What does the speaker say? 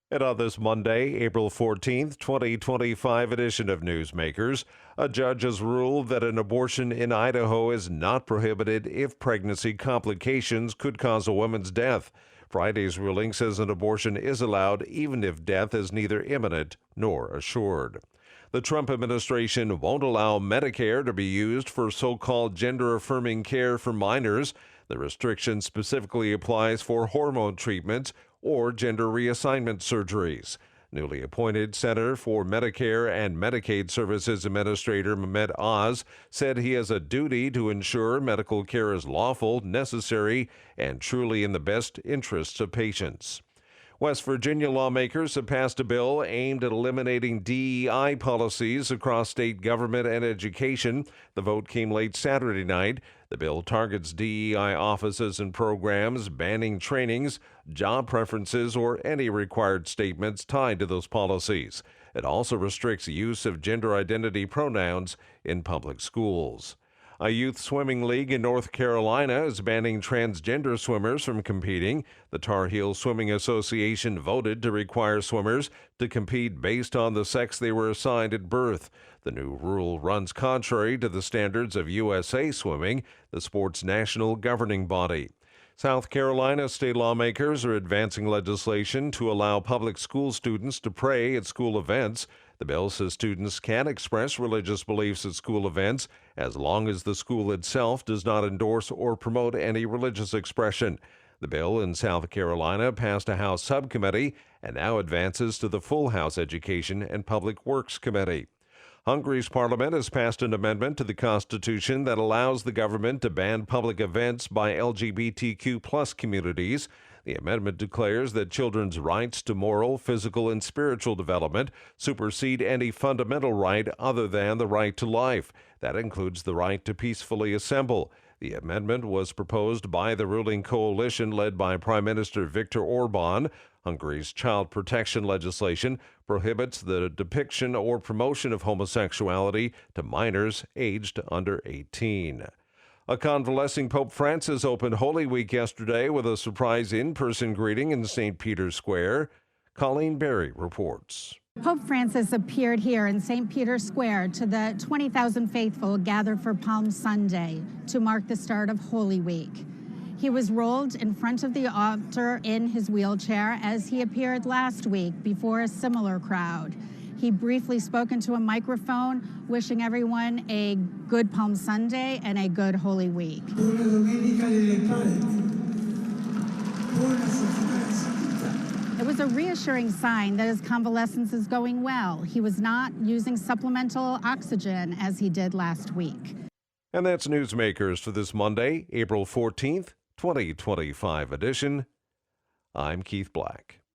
And on this Monday, April 14th, 2025 edition of Newsmakers, a judge has ruled that an abortion in Idaho is not prohibited if pregnancy complications could cause a woman's death. Friday's ruling says an abortion is allowed even if death is neither imminent nor assured. The Trump administration won't allow Medicare to be used for so-called gender-affirming care for minors. The restriction specifically applies for hormone treatments or gender reassignment surgeries. Newly appointed Center for Medicare and Medicaid Services Administrator Mehmet Oz said he has a duty to ensure medical care is lawful, necessary, and truly in the best interests of patients. West Virginia lawmakers have passed a bill aimed at eliminating DEI policies across state government and education. The vote came late Saturday night. The bill targets DEI offices and programs, banning trainings, job preferences, or any required statements tied to those policies. It also restricts use of gender identity pronouns in public schools. A youth swimming league in North Carolina is banning transgender swimmers from competing. The Tar Heel Swimming Association voted to require swimmers to compete based on the sex they were assigned at birth. The new rule runs contrary to the standards of USA Swimming, the sport's national governing body. South Carolina state lawmakers are advancing legislation to allow public school students to pray at school events. The bill says students can express religious beliefs at school events as long as the school itself does not endorse or promote any religious expression. The bill in South Carolina passed a House subcommittee and now advances to the full House Education and Public Works Committee. Hungary's parliament has passed an amendment to the Constitution that allows the government to ban public events by LGBTQ+ communities. The amendment declares that children's rights to moral, physical, and spiritual development supersede any fundamental right other than the right to life. That includes the right to peacefully assemble. The amendment was proposed by the ruling coalition led by Prime Minister Viktor Orban. Hungary's child protection legislation prohibits the depiction or promotion of homosexuality to minors aged under 18. A convalescing Pope Francis opened Holy Week yesterday with a surprise in-person greeting in St. Peter's Square. Colleen Berry reports. Pope Francis appeared here in St. Peter's Square to the 20,000 faithful gathered for Palm Sunday to mark the start of Holy Week. He was rolled in front of the altar in his wheelchair as he appeared last week before a similar crowd. He briefly spoke into a microphone, wishing everyone a good Palm Sunday and a good Holy Week. It was a reassuring sign that his convalescence is going well. He was not using supplemental oxygen as he did last week. And that's Newsmakers for this Monday, April 14th, 2025 edition. I'm Keith Black.